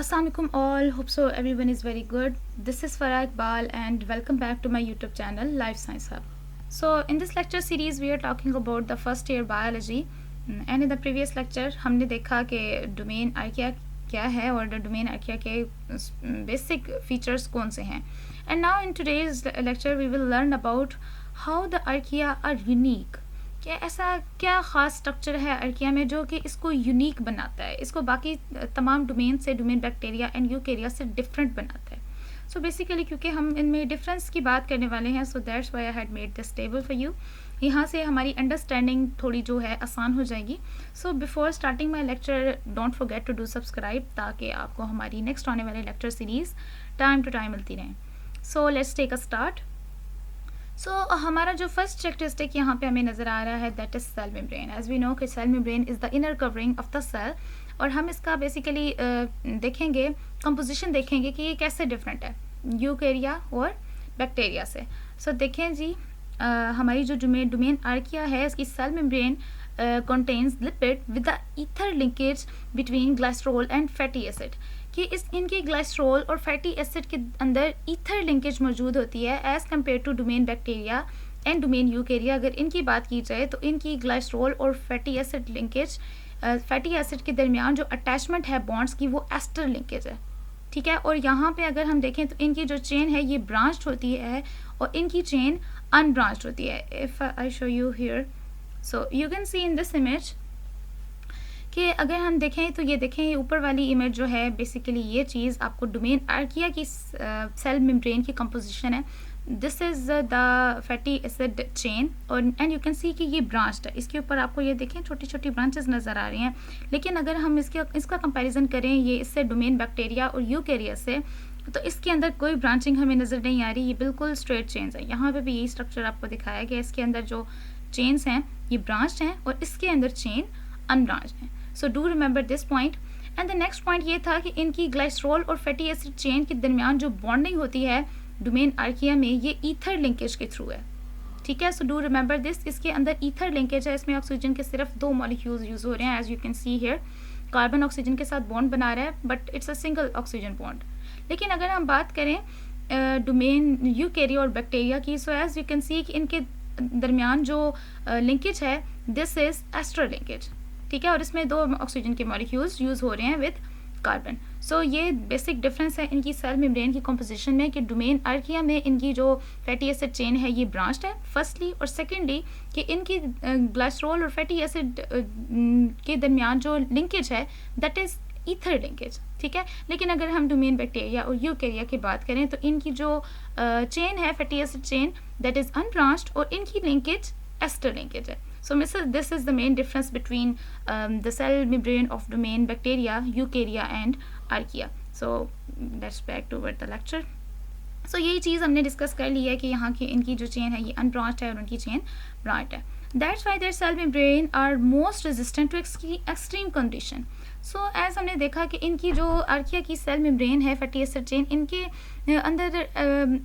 Assalamualaikum all. Hope so everyone is very good. This is Farah Iqbal and welcome back to my YouTube channel Life Science Hub. So in this lecture series we are talking about the first year biology and in the previous lecture हमने देखा कि domain archaea क्या है और domain archaea के basic features कौन से हैं. And now in today's lecture we will learn about how the archaea are unique. क्या ऐसा क्या ख़ास स्ट्रक्चर है आर्किया में जो कि इसको यूनिक बनाता है, इसको बाकी तमाम डोमेन से, डोमेन बैक्टीरिया एंड यूकेरिया से डिफरेंट बनाता है. सो बेसिकली क्योंकि हम इनमें डिफरेंस की बात करने वाले हैं, so that's why I had made this table for you. यहाँ से हमारी अंडरस्टैंडिंग थोड़ी जो है आसान हो जाएगी. So before starting my lecture don't forget to do subscribe ताकि आपको हमारी नेक्स्ट आने वाले lecture series time to time मिलती रहें. So let's take a start. So हमारा जो फर्स्ट कैरेक्टरिस्टिक यहाँ पे हमें नज़र आ रहा है that is cell membrane. As we know कि cell membrane is the inner covering of the cell और हम इसका बेसिकली देखेंगे, कंपोजिशन देखेंगे कि ये कैसे डिफरेंट है यूकेरिया और बैक्टीरिया से. सो देखें जी, हमारी जो डोमेन आर्किया है इसकी cell membrane contains lipid with the ether linkage between glycerol and fatty acid. कि इनके ग्लाइसरोल और फैटी एसिड के अंदर ईथर लिंकेज मौजूद होती है as compare to domain bacteria and domain eukarya. अगर इनकी बात की जाए तो इनकी ग्लाइसरोल और fatty acid linkage, fatty acid के दरमियान जो अटैचमेंट है बॉन्ड्स की वो एस्टर लिंकेज है. ठीक है, और यहाँ पे अगर हम देखें तो इनकी जो चेन है ये ब्रांच्ड होती है और इनकी चेन अनब्रांच्ड होती है. If I show you here, so you can C in this image कि अगर हम देखें तो ये देखें, ये ऊपर वाली इमेज जो है बेसिकली ये चीज़ आपको डोमेन आर्किया की सेल मेम्ब्रेन की कंपोजिशन है. This is the fatty acid chain और एंड यू कैन सी कि ये ब्रांच्ड है. इसके ऊपर आपको ये देखें छोटी छोटी ब्रांचेस नज़र आ रही हैं. लेकिन अगर हम इसका कंपैरिजन करें ये इससे डोमेन बैक्टीरिया और यूकेरिया से, तो इसके अंदर कोई ब्रांचिंग हमें नज़र नहीं आ रही. ये बिल्कुल स्ट्रेट चेन्स है. यहाँ पे भी यही स्ट्रक्चर आपको दिखाया गया. इसके अंदर जो चेन्स हैं ये ब्रांच्ड हैं और इसके अंदर चेन अनब्रांच्ड हैं. So do remember this point. And the next point ये था कि इनकी ग्लाइसरोल और फैटी एसिड चेन के दरमियान जो बॉन्डिंग होती है डोमेन आर्किया में ये ईथर लिंकेज के थ्रू है. ठीक है, सो डू रिमेंबर दिस. इसके अंदर ईथर लिंकेज है. इसमें ऑक्सीजन के सिर्फ 2 मॉलिक्यूल्स यूज़ हो रहे हैं. As you can see here carbon oxygen के साथ बॉन्ड बना रहा है but it's a single oxygen bond. लेकिन अगर हम बात करें डोमेन यूकेरिया और बैक्टीरिया की, so as you can see कि इनके दरमियान जो लिंकेज है दिस इज़ एस्टर लिंकेज. ठीक है, और इसमें 2 ऑक्सीजन के मॉलिक्यूल्स यूज़ हो रहे हैं विद कार्बन. सो ये बेसिक डिफरेंस है इनकी सेल मेम्ब्रेन की कंपोजिशन में कि डोमेन आर्किया में इनकी जो फैटी एसिड चेन है ये ब्रांच्ड है फर्स्टली, और सेकेंडली कि इनकी ग्लाइसरोल और फैटी एसिड के दरमियान जो लिंकेज है दैट इज़ ईथर लिंकेज. ठीक है, लेकिन अगर हम डोमेन बैक्टीरिया और यूकेरिया की बात करें तो इनकी जो चेन है fatty acid chain that is unbranched और इनकी लिंकेज एस्टर लिंकेज है. So this is the main difference between the cell membrane of domain bacteria, eukarya and archaea. So let's back toward the lecture. So यही चीज़ हमने discuss कर ली है कि यहाँ की इनकी जो चेन है ये अनब्रांच्ड है और उनकी चेन ब्रांच्ड है. That's why their cell membrane are most resistant to extreme condition. So as हमने देखा कि इनकी जो आर्किया की सेल मेम्ब्रेन है फैटी एसिड चेन, इनके अंदर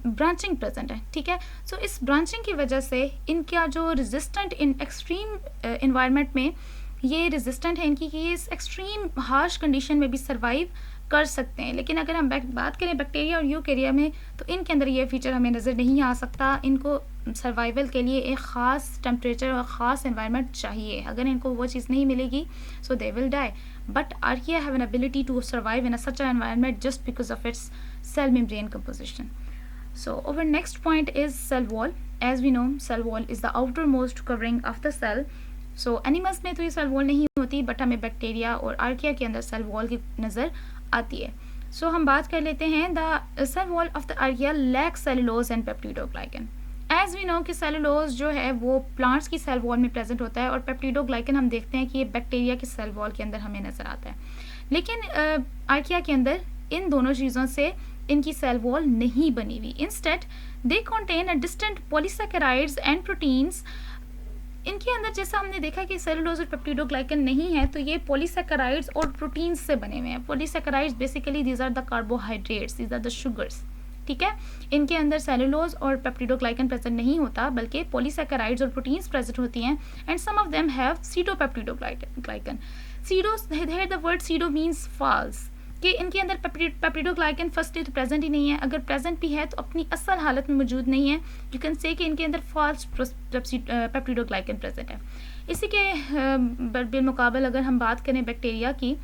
ब्रांचिंग प्रेजेंट है. ठीक है, सो इस ब्रांचिंग की वजह से इनका जो रेजिस्टेंट इन एक्सट्रीम इन्वायरमेंट में ये रेजिस्टेंट है इनकी कि ये इस एक्सट्रीम हार्श कंडीशन में भी सर्वाइव कर सकते हैं. लेकिन अगर हम बात करें बैक्टीरिया और यूकेरिया में तो इनके अंदर ये फीचर हमें नज़र नहीं आ सकता. इनको सर्वाइवल के लिए एक ख़ास टेम्परेचर और ख़ास एनवायरनमेंट चाहिए. अगर इनको वो चीज़ नहीं मिलेगी so they will die. But archaea have an ability to survive in such an environment just because of its cell membrane composition. So our next point is cell wall. As we know, cell wall is the outermost covering of the cell. So animals में तो ये cell wall नहीं होती but हमें bacteria और archaea के अंदर cell wall की नज़र आती है. So हम बात कर लेते हैं the cell wall of the archaea lacks cellulose and peptidoglycan. As we know कि सेलुलोज जो है वो प्लांट्स की सेल वॉल में प्रेजेंट होता है और पेप्टिडोग्लाइकन हम देखते हैं कि ये बैक्टीरिया की सेल वॉल के अंदर हमें नज़र आता है. लेकिन आर्किया के अंदर इन दोनों चीज़ों से इनकी सेल वॉल नहीं बनी हुई. Instead they contain a distant polysaccharides and proteins. इनके अंदर जैसा हमने देखा कि सेलुलोज और पेप्टिडोग्लाइकन नहीं है तो ये पॉलीसैकेराइड्स और प्रोटीन्स से बने हुए हैं. Polysaccharides basically these are the carbohydrates, these are the sugars. ठीक है, इनके अंदर सेलुलोज और पेप्टिडोग्लाइकन प्रेजेंट नहीं होता बल्कि पॉलीसैकेराइड्स और प्रोटीन्स प्रेजेंट होती हैं. And some of them have pseudopeptidoglycan. Pseudo, here the word pseudo means false कि इनके अंदर पेप्टिडोग्लाइकन फर्स्टली तो प्रेजेंट ही नहीं है, अगर प्रेजेंट भी है तो अपनी असल हालत में मौजूद नहीं है। यू कैन से कि इनके अंदर फॉल्स पेप्टिडोग्लाइकन प्रेजेंट है। इसी के बिलमुकाबल अगर हम बात करें बैक्टीरिया की,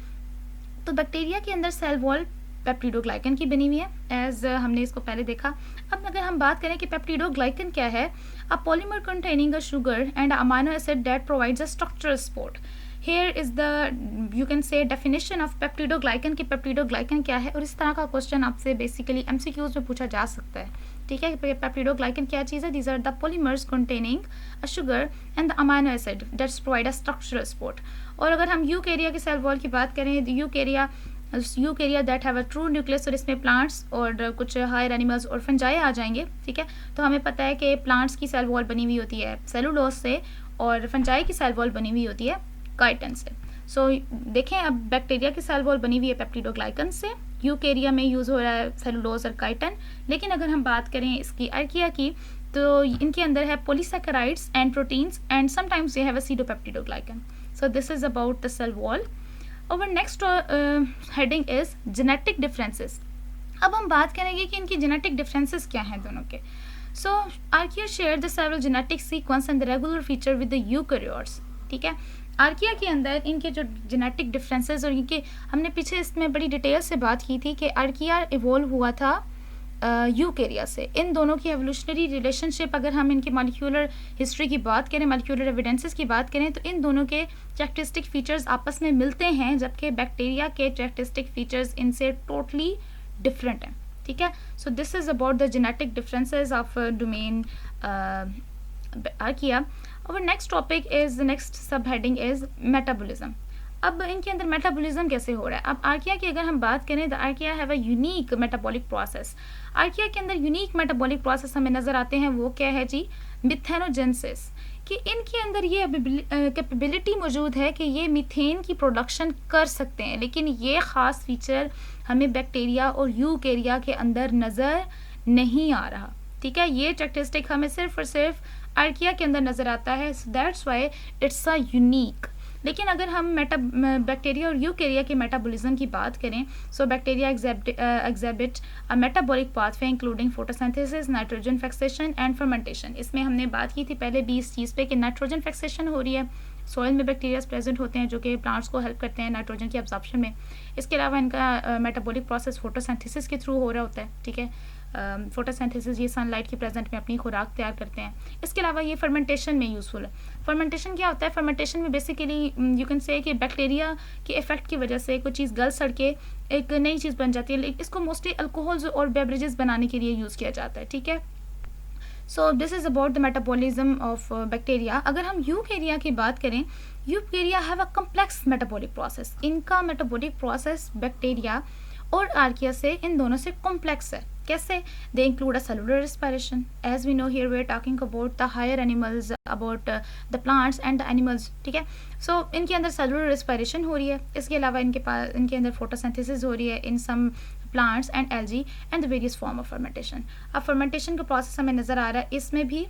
तो बैक्टीरिया के अंदर सेल वॉल पेप्टिडोग्लाइकन की बनी हुई है, एज हमने इसको पहले देखा। अब अगर हम बात करें कि पेप्टिडोग्लाइकन क्या है, a polymer containing a sugar and amino acid that provides a structural support. Here is the you can say definition of peptidoglycan कि पेप्टिडोग्लाइकन क्या है, और इस तरह का क्वेश्चन आपसे बेसिकली एमसीक्यूज में पूछा जा सकता है। ठीक है, पेप्टिडोग्लाइकन क्या चीज़ है? These are the polymers containing a sugar and the amino acid that's provide a structural support. और अगर हम यूकेरिया के सेल वॉल की बात करें, Eukarya that have a true nucleus, और इसमें प्लांट्स और कुछ हायर एनिमल्स और फंजाई आ जाएंगे। ठीक है, तो हमें पता है कि प्लांट्स की सेल वॉल बनी हुई होती है सेलुलोज से, और फंजाई की सेल वॉल बनी हुई होती है काइटिन से। सो देखें, अब बैक्टीरिया की सेल वॉल बनी हुई है पेप्टिडोग्लाइकन से, यूकेरिया में यूज़ हो रहा है सेलुलोज और काइटिन। लेकिन अगर हम बात करें इसकी आर्किया की, तो इनके अंदर है polysaccharides and proteins and sometimes they have a pseudopeptidoglycan. So this is about the cell wall. और next heading is genetic differences. अब हम बात करेंगे कि इनकी जेनेटिक डिफरेंसेस क्या हैं दोनों के। So archaea share the several genetic sequence and the regular feature with the eukaryotes. ठीक है, आर्किया के अंदर इनके जो जेनेटिक डिफरेंसेस, और इनके हमने पीछे इसमें बड़ी डिटेल से बात की थी कि आर्किया इवोल्व हुआ था यूकेरिया से। इन दोनों की एवोल्यूशनरी रिलेशनशिप, अगर हम इनकी मॉलिक्यूलर हिस्ट्री की बात करें, मॉलिक्यूलर एविडेंसेस की बात करें, तो इन दोनों के कैरेक्टरिस्टिक फीचर्स आपस में मिलते हैं, जबकि बैक्टीरिया के कैरेक्टरिस्टिक फीचर्स इनसे टोटली डिफरेंट हैं। ठीक है, so this is about the genetic differences of domain archaea. और नेक्स्ट टॉपिक इज, नेक्स्ट सब हेडिंग इज मेटाबॉलिज्म। अब इनके अंदर मेटाबॉलिज्म कैसे हो रहा है? अब आर्किया की अगर हम बात करें, the archaea have a unique metabolic process. Archaea के अंदर यूनिक मेटाबॉलिक प्रोसेस हमें नजर आते हैं, वो क्या है जी? मिथेनोजेनेसिस। कि इनके अंदर ये कैपेबिलिटी मौजूद है कि ये मीथेन की प्रोडक्शन कर सकते हैं, लेकिन ये ख़ास फीचर हमें बैक्टीरिया और यूकेरिया के अंदर नज़र नहीं आ रहा। ठीक है, ये कैरेक्टरिस्टिक हमें सिर्फ और सिर्फ आर्किया के अंदर नज़र आता है, so that's why it's a unique. लेकिन अगर हम बैक्टीरिया और यूकेरिया के मेटाबॉलिज्म की बात करें, so bacteria exhibit a metabolic pathway including photosynthesis, nitrogen fixation and fermentation. इसमें हमने बात की थी पहले भी इस चीज़ पे कि नाइट्रोजन फिक्सेशन हो रही है, सॉइल में बैक्टीरियाज प्रेजेंट होते हैं जो कि प्लांट्स को हेल्प करते हैं नाइट्रोजन की अब्जॉर्प्शन में। इसके अलावा इनका मेटाबॉलिक प्रोसेस फोटोसिंथेसिस के थ्रू हो रहा होता है। ठीक है, फोटोसिंथेसिस, ये सनलाइट की प्रेजेंट में अपनी खुराक तैयार करते हैं। इसके अलावा ये फर्मेंटेशन में यूज़फुल है। फर्मेंटेशन क्या होता है? फर्मेंटेशन में बेसिकली यू कैन से कि बैक्टीरिया के इफेक्ट की वजह से कोई चीज़ गल सड़ के एक नई चीज़ बन जाती है। इसको मोस्टली अल्कोहल्स और बेवरेजेस बनाने के लिए यूज़ किया जाता है। ठीक है, so this is about the metabolism of bacteria. अगर हम यूकेरिया की बात करें, eukarya have a complex metabolic process. इनका मेटाबॉलिक प्रोसेस बैक्टीरिया और आर्किया से, इन दोनों से कॉम्प्लेक्स है। कैसे? They include a cellular respiration, as we know here we are talking about the higher animals, about the plants and the animals. ठीक है, सो इनके अंदर सेलुलर रेस्पिरेशन हो रही है। इसके अलावा इनके अंदर फोटोसिंथेसिस हो रही है in some plants and algae and the various form of fermentation. अब फर्मेंटेशन का प्रोसेस हमें नज़र आ रहा है इसमें भी,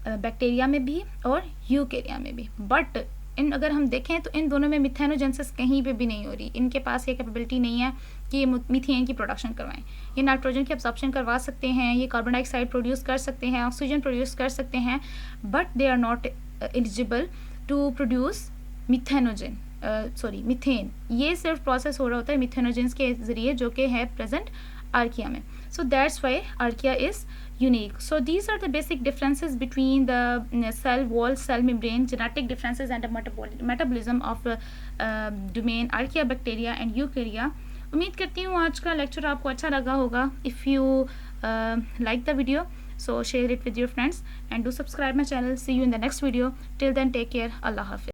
बैक्टीरिया में भी और यूकेरिया में भी। बट अगर हम देखें तो इन दोनों में मिथेनोजेनेसिस कहीं पे भी नहीं हो रही। इनके पास ये कैपेबिलिटी नहीं है कि ये मीथेन की प्रोडक्शन करवाएं। ये नाइट्रोजन की अब्जॉर्प्शन करवा सकते हैं, ये कार्बन डाइऑक्साइड प्रोड्यूस कर सकते हैं, ऑक्सीजन प्रोड्यूस कर सकते हैं, but they are not eligible to produce methane. ये सिर्फ प्रोसेस हो रहा होता है मिथेनोजेंस के जरिए, जो कि है प्रेजेंट आर्किया में। So that's why archaea is unique. So these are the basic differences between the cell wall, cell membrane, genetic differences and the metabolism of domain archaea, bacteria and eukarya. उम्मीद करती हूँ आज का lecture आपको अच्छा लगा होगा. If you like the video, so share it with your friends and do subscribe my channel. See you in the next video. Till then, take care. Allah Hafiz.